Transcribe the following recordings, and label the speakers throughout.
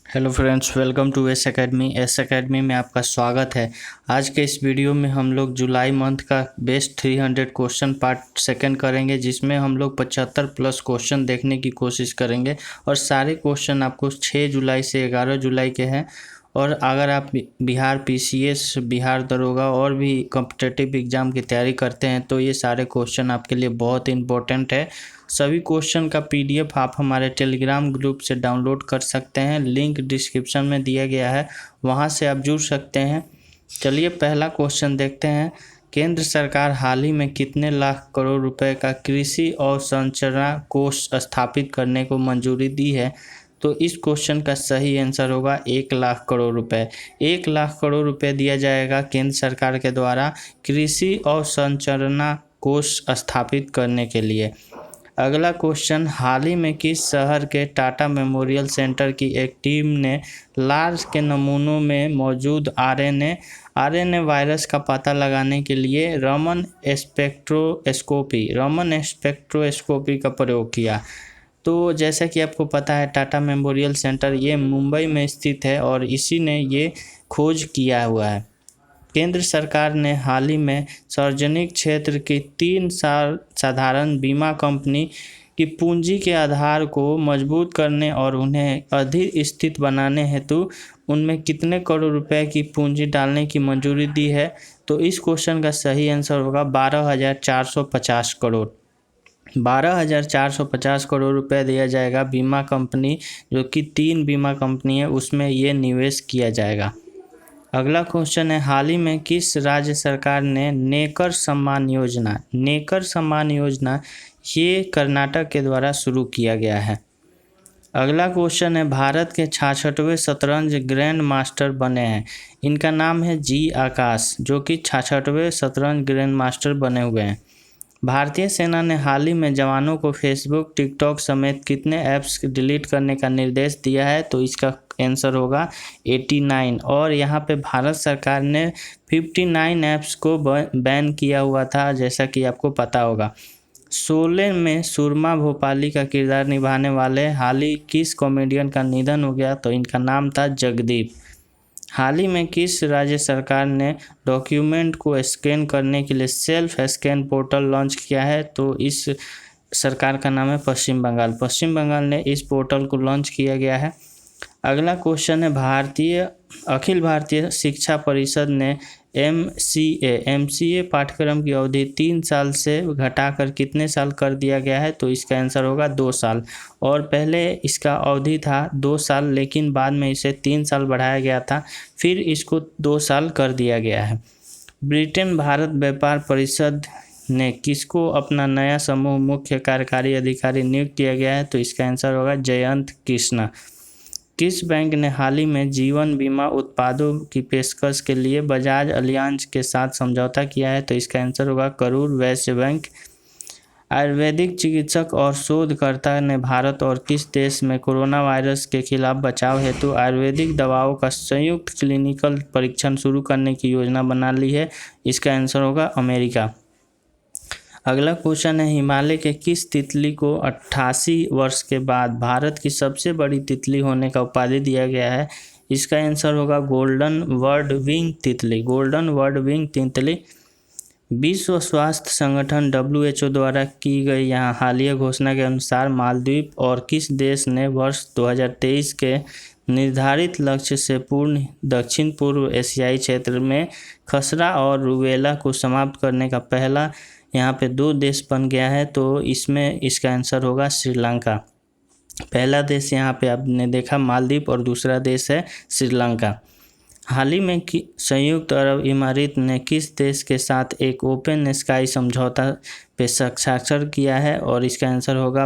Speaker 1: Hello friends, welcome to S academy. S academy में आपका स्वागत है। आज के इस वीडियो में हम लोग जुलाई मंथ का बेस्ट 300 क्वेश्चन पार्ट सेकंड करेंगे, जिसमें हम लोग 75 प्लस क्वेश्चन देखने की कोशिश करेंगे। और सारे क्वेश्चन आपको 6 जुलाई से 11 जुलाई के हैं। और अगर आप बिहार पीसीएस, बिहार दरोगा और भी कॉम्पिटिटिव एग्ज़ाम की तैयारी करते हैं तो ये सारे क्वेश्चन आपके लिए बहुत इंपॉर्टेंट है। सभी क्वेश्चन का पीडीएफ आप हमारे टेलीग्राम ग्रुप से डाउनलोड कर सकते हैं। लिंक डिस्क्रिप्शन में दिया गया है, वहां से आप जुड़ सकते हैं। चलिए पहला क्वेश्चन देखते हैं। केंद्र सरकार हाल ही में कितने लाख करोड़ रुपए का कृषि अवसंरचना कोष स्थापित करने को मंजूरी दी है? तो इस क्वेश्चन का सही आंसर होगा 1 लाख करोड़ रुपए। 1 लाख करोड़ रुपए दिया जाएगा केंद्र सरकार के द्वारा कृषि अवसंरचना कोष स्थापित करने के लिए। अगला क्वेश्चन, हाल ही में किस शहर के टाटा मेमोरियल सेंटर की एक टीम ने लार्स के नमूनों में मौजूद आरएनए वायरस का पता लगाने के लिए रमन स्पेक्ट्रोस्कोपी का प्रयोग किया? तो जैसा कि आपको पता है, टाटा मेमोरियल सेंटर ये मुंबई में स्थित है और इसी ने ये खोज किया हुआ है। केंद्र सरकार ने हाल ही में सार्वजनिक क्षेत्र की 3 साधारण बीमा कंपनी की पूंजी के आधार को मजबूत करने और उन्हें अधिक स्थिर बनाने हेतु उनमें कितने करोड़ रुपए की पूंजी डालने की मंजूरी दी है? तो इस क्वेश्चन का सही आंसर होगा 12,450 करोड़। 12,450 करोड़ रुपए दिया जाएगा बीमा कंपनी, जो कि 3 बीमा कंपनी है, उसमें ये निवेश किया जाएगा। अगला क्वेश्चन है, हाल ही में किस राज्य सरकार ने नेकर सम्मान योजना ये कर्नाटक के द्वारा शुरू किया गया है। अगला क्वेश्चन है, भारत के 66वें शतरंज ग्रैंड मास्टर बने हैं। इनका नाम है जी आकाश, जो कि 66वें शतरंज ग्रैंड मास्टर बने हुए हैं। भारतीय सेना ने हाल ही में जवानों को फेसबुक, टिकटॉक समेत कितने ऐप्स डिलीट करने का निर्देश दिया है? तो इसका आंसर होगा 89। और यहाँ पे भारत सरकार ने 59 ऐप्स को बैन किया हुआ था, जैसा कि आपको पता होगा। शोले में सुरमा भोपाली का किरदार निभाने वाले हाल ही किस कॉमेडियन का निधन हो गया? तो इनका नाम था जगदीप। हाल ही में किस राज्य सरकार ने डॉक्यूमेंट को स्कैन करने के लिए सेल्फ स्कैन पोर्टल लॉन्च किया है? तो इस सरकार का नाम है पश्चिम बंगाल। पश्चिम बंगाल ने इस पोर्टल को लॉन्च किया गया है। अगला क्वेश्चन है, अखिल भारतीय शिक्षा परिषद ने एमसीए पाठ्यक्रम की अवधि 3 साल से घटाकर कितने साल कर दिया गया है? तो इसका आंसर होगा 2 साल। और पहले इसका अवधि था 2 साल, लेकिन बाद में इसे 3 साल बढ़ाया गया था, फिर इसको 2 साल कर दिया गया है। ब्रिटेन भारत व्यापार परिषद ने किसको अपना नया समूह मुख्य कार्यकारी अधिकारी नियुक्त किया गया है? तो इसका आंसर होगा जयंत कृष्णा। किस बैंक ने हाल ही में जीवन बीमा उत्पादों की पेशकश के लिए बजाज अलियांज के साथ समझौता किया है? तो इसका आंसर होगा करूर वैश्य बैंक। आयुर्वेदिक चिकित्सक और शोधकर्ता ने भारत और किस देश में कोरोना वायरस के खिलाफ बचाव हेतु आयुर्वेदिक दवाओं का संयुक्त क्लिनिकल परीक्षण शुरू करने की योजना बना ली है? इसका आंसर होगा अमेरिका। अगला क्वेश्चन है, हिमालय के किस तितली को 88 वर्ष के बाद भारत की सबसे बड़ी तितली होने का उपाधि दिया गया है? इसका आंसर होगा गोल्डन वर्ड विंग तितली। विश्व स्वास्थ्य संगठन WHO द्वारा की गई यहाँ हालिया घोषणा के अनुसार मालदीव और किस देश ने वर्ष 2023 के निर्धारित लक्ष्य से पूर्ण दक्षिण पूर्व एशियाई क्षेत्र में खसरा और रूबेला को समाप्त करने का पहला यहाँ पे 2 देश बन गया है? तो इसमें इसका आंसर होगा श्रीलंका। पहला देश यहाँ पे आपने देखा मालदीव और दूसरा देश है श्रीलंका। हाल ही में संयुक्त अरब इमारात ने किस देश के साथ एक ओपन स्काई समझौता पे हस्ताक्षर किया है? और इसका आंसर होगा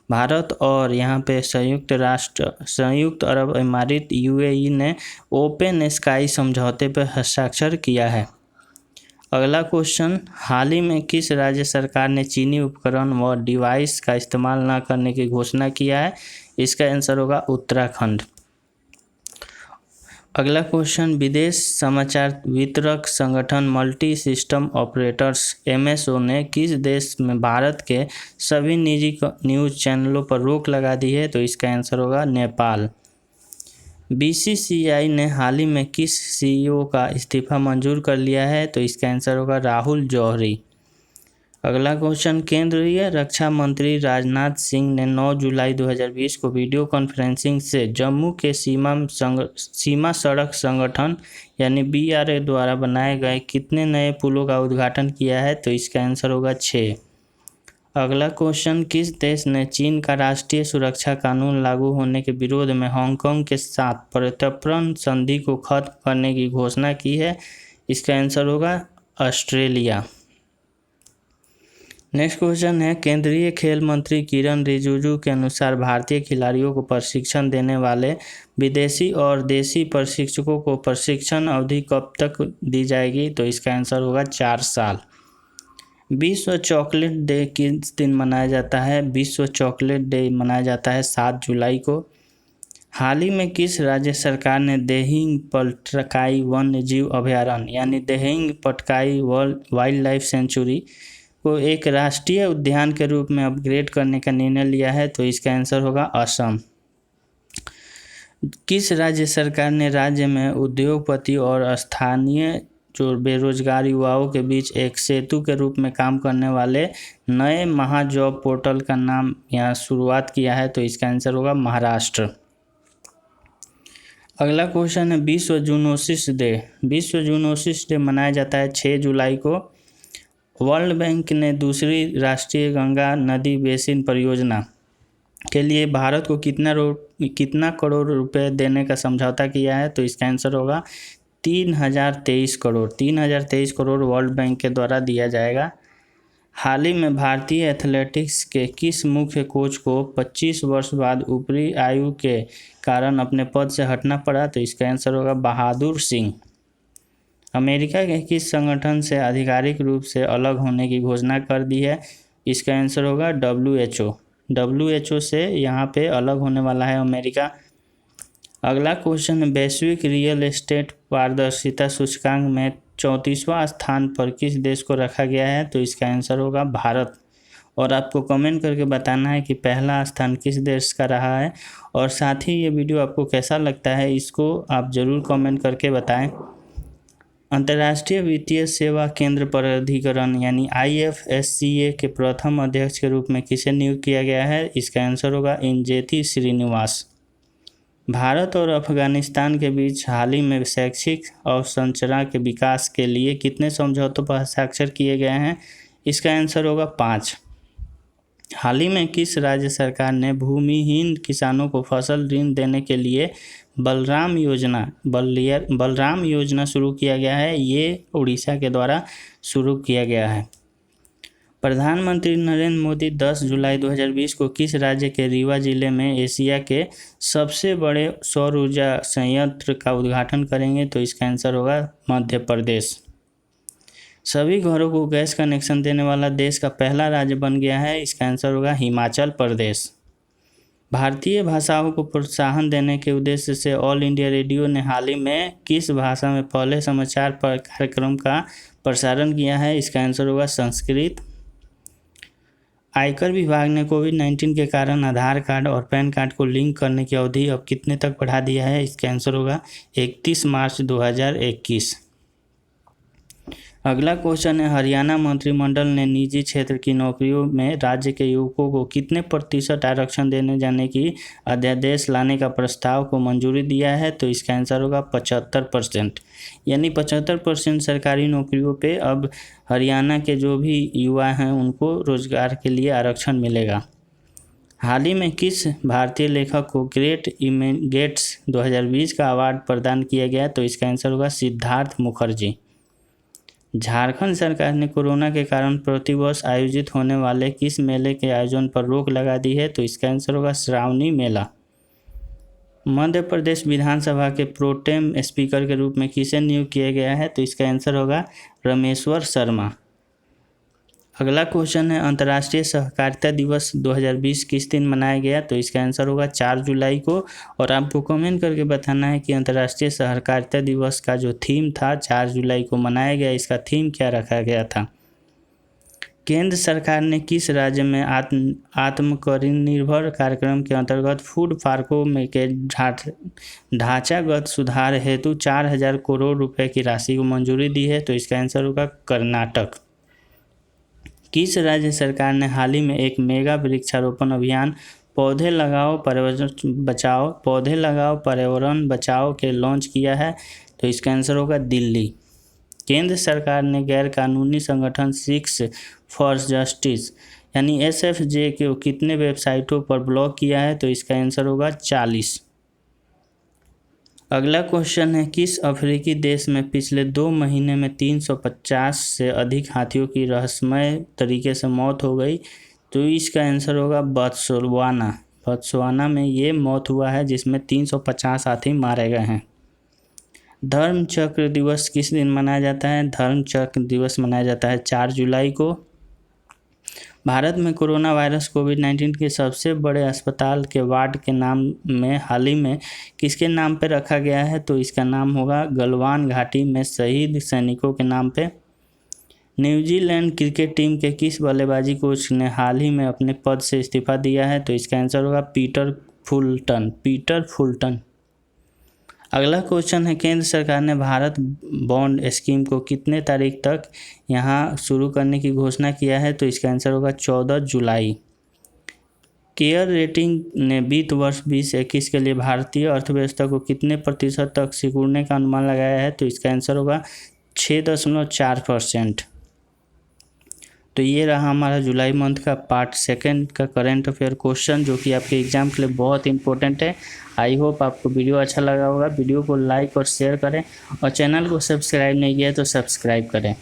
Speaker 1: भारत और यहाँ पे संयुक्त अरब इमारात UAE ने ओपन स्काई समझौते पर हस्ताक्षर किया है। अगला क्वेश्चन, हाल ही में किस राज्य सरकार ने चीनी उपकरण व डिवाइस का इस्तेमाल न करने की घोषणा किया है? इसका आंसर होगा उत्तराखंड। अगला क्वेश्चन, विदेश समाचार वितरक संगठन मल्टी सिस्टम ऑपरेटर्स MSO ने किस देश में भारत के सभी निजी न्यूज़ चैनलों पर रोक लगा दी है? तो इसका आंसर होगा नेपाल। बीसीसीआई ने हाल ही में किस सीईओ का इस्तीफा मंजूर कर लिया है? तो इसका आंसर होगा राहुल जौहरी। अगला क्वेश्चन, केंद्रीय रक्षा मंत्री राजनाथ सिंह ने 9 जुलाई 2020 को वीडियो कॉन्फ्रेंसिंग से जम्मू के सीमा सड़क संगठन यानी बीआरए द्वारा बनाए गए कितने नए पुलों का उद्घाटन किया है? तो इसका आंसर होगा 6। अगला क्वेश्चन, किस देश ने चीन का राष्ट्रीय सुरक्षा कानून लागू होने के विरोध में हांगकांग के साथ प्रत्यर्पण संधि को खत्म करने की घोषणा की है? इसका आंसर होगा ऑस्ट्रेलिया। नेक्स्ट क्वेश्चन है, केंद्रीय खेल मंत्री किरण रिजिजू के अनुसार भारतीय खिलाड़ियों को प्रशिक्षण देने वाले विदेशी और देसी प्रशिक्षकों को प्रशिक्षण अवधि कब तक दी जाएगी? तो इसका आंसर होगा 4 साल। विश्व चॉकलेट डे किस दिन मनाया जाता है? विश्व चॉकलेट डे मनाया जाता है 7 जुलाई को। हाल ही में किस राज्य सरकार ने दिहिंग पटकाई वन्य जीव अभयारण्य यानी Dihing Patkai wild life sanctuary को एक राष्ट्रीय उद्यान के रूप में अपग्रेड करने का निर्णय लिया है? तो इसका आंसर होगा असम। किस राज्य सरकार ने राज्य में उद्योगपति और स्थानीय जो बेरोजगार युवाओं के बीच एक सेतु के रूप में काम करने वाले नए महाजॉब पोर्टल का नाम यहाँ शुरुआत किया है? तो इसका आंसर होगा महाराष्ट्र। अगला क्वेश्चन है, विश्व जूनोसिस डे। विश्व जूनोसिस डे मनाया जाता है 6 जुलाई को। वर्ल्ड बैंक ने दूसरी राष्ट्रीय गंगा नदी बेसिन परियोजना के लिए भारत को कितना करोड़ रुपए देने का समझौता किया है? तो इसका आंसर होगा 3023 करोड़। 3023 करोड़ वर्ल्ड बैंक के द्वारा दिया जाएगा। हाल ही में भारतीय एथलेटिक्स के किस मुख्य कोच को 25 वर्ष बाद ऊपरी आयु के कारण अपने पद से हटना पड़ा? तो इसका आंसर होगा बहादुर सिंह। अमेरिका के किस संगठन से आधिकारिक रूप से अलग होने की घोषणा कर दी है? इसका आंसर होगा WHO। WHO से यहाँ पे अलग होने वाला है अमेरिका। अगला क्वेश्चन, वैश्विक रियल एस्टेट पारदर्शिता सूचकांक में 34वां स्थान पर किस देश को रखा गया है? तो इसका आंसर होगा भारत। और आपको कमेंट करके बताना है कि पहला स्थान किस देश का रहा है। और साथ ही ये वीडियो आपको कैसा लगता है इसको आप ज़रूर कमेंट करके बताएं। अंतर्राष्ट्रीय वित्तीय सेवा केंद्र प्राधिकरण यानी IFSCA के प्रथम अध्यक्ष के रूप में किसे नियुक्त किया गया है? इसका आंसर होगा इंजेति श्रीनिवास। भारत और अफगानिस्तान के बीच हाल ही में शैक्षिक अवसंरचना के विकास के लिए कितने समझौतों पर हस्ताक्षर किए गए हैं? इसका आंसर होगा 5। हाल ही में किस राज्य सरकार ने भूमिहीन किसानों को फसल ऋण देने के लिए बलराम योजना शुरू किया गया है? ये उड़ीसा के द्वारा शुरू किया गया है। प्रधानमंत्री नरेंद्र मोदी 10 जुलाई 2020 को किस राज्य के रीवा जिले में एशिया के सबसे बड़े सौर ऊर्जा संयंत्र का उद्घाटन करेंगे? तो इसका आंसर होगा मध्य प्रदेश। सभी घरों को गैस कनेक्शन देने वाला देश का पहला राज्य बन गया है? इसका आंसर होगा हिमाचल प्रदेश। भारतीय भाषाओं को प्रोत्साहन देने के उद्देश्य से ऑल इंडिया रेडियो ने हाल ही में किस भाषा में पहले समाचार कार्यक्रम का प्रसारण किया है? इसका आंसर होगा संस्कृत। आयकर विभाग ने कोविड-19 के कारण आधार कार्ड और पैन कार्ड को लिंक करने की अवधि अब कितने तक बढ़ा दिया है? इसका आंसर होगा 31 मार्च 2021। अगला क्वेश्चन है, हरियाणा मंत्रिमंडल ने निजी क्षेत्र की नौकरियों में राज्य के युवकों को कितने प्रतिशत आरक्षण देने जाने की अध्यादेश लाने का प्रस्ताव को मंजूरी दिया है? तो इसका आंसर होगा 75%। यानी 75% सरकारी नौकरियों पे अब हरियाणा के जो भी युवा हैं उनको रोजगार के लिए आरक्षण मिलेगा। हाल ही में किस भारतीय लेखक को ग्रेट इमेगेट्स 2020 का अवार्ड प्रदान किया गया? तो इसका आंसर होगा सिद्धार्थ मुखर्जी। झारखंड सरकार ने कोरोना के कारण प्रतिवर्ष आयोजित होने वाले किस मेले के आयोजन पर रोक लगा दी है? तो इसका आंसर होगा श्रावणी मेला। मध्य प्रदेश विधानसभा के प्रोटेम स्पीकर के रूप में किसे नियुक्त किया गया है? तो इसका आंसर होगा रमेश्वर शर्मा। अगला क्वेश्चन है, अंतर्राष्ट्रीय सहकारिता दिवस 2020 किस दिन मनाया गया? तो इसका आंसर होगा 4 जुलाई को। और आपको कमेंट करके बताना है कि अंतर्राष्ट्रीय सहकारिता दिवस का जो थीम था 4 जुलाई को मनाया गया, इसका थीम क्या रखा गया था। केंद्र सरकार ने किस राज्य में आत्मनिर्भर कार्यक्रम के अंतर्गत फूड पार्कों में के ढांचागत सुधार हेतु 4,000 करोड़ रुपए की राशि को मंजूरी दी है? तो इसका आंसर होगा कर्नाटक। किस राज्य सरकार ने हाल ही में एक मेगा वृक्षारोपण अभियान पौधे लगाओ पर्यावरण बचाओ के लॉन्च किया है? तो इसका आंसर होगा दिल्ली। केंद्र सरकार ने गैर कानूनी संगठन सिक्स फॉर जस्टिस यानी SFJ को कितने वेबसाइटों पर ब्लॉक किया है? तो इसका आंसर होगा 40। अगला क्वेश्चन है, किस अफ्रीकी देश में पिछले 2 महीने में 350 से अधिक हाथियों की रहस्यमय तरीके से मौत हो गई? तो इसका आंसर होगा बत्सवाना में ये मौत हुआ है, जिसमें 350 हाथी मारे गए हैं। धर्म चक्र दिवस किस दिन मनाया जाता है? धर्म चक्र दिवस मनाया जाता है 4 जुलाई को। भारत में कोरोना वायरस कोविड-19 के सबसे बड़े अस्पताल के वार्ड के नाम में हाल ही में किसके नाम पे रखा गया है? तो इसका नाम होगा गलवान घाटी में शहीद सैनिकों के नाम पे। न्यूजीलैंड क्रिकेट टीम के किस बल्लेबाजी कोच ने हाल ही में अपने पद से इस्तीफा दिया है? तो इसका आंसर होगा पीटर फुलटन। अगला क्वेश्चन है, केंद्र सरकार ने भारत बॉन्ड स्कीम को कितने तारीख तक यहाँ शुरू करने की घोषणा किया है? तो इसका आंसर होगा 14 जुलाई। केयर रेटिंग ने वित्त वर्ष 2021 के लिए भारतीय अर्थव्यवस्था को कितने प्रतिशत तक सिकुड़ने का अनुमान लगाया है? तो इसका आंसर होगा 6.4%। तो ये रहा हमारा जुलाई मंथ का पार्ट 2 का करंट अफेयर क्वेश्चन, जो कि आपके एग्जाम के लिए बहुत इंपॉर्टेंट है। आई होप आपको वीडियो अच्छा लगा होगा। वीडियो को लाइक और शेयर करें और चैनल को सब्सक्राइब नहीं किया तो सब्सक्राइब करें।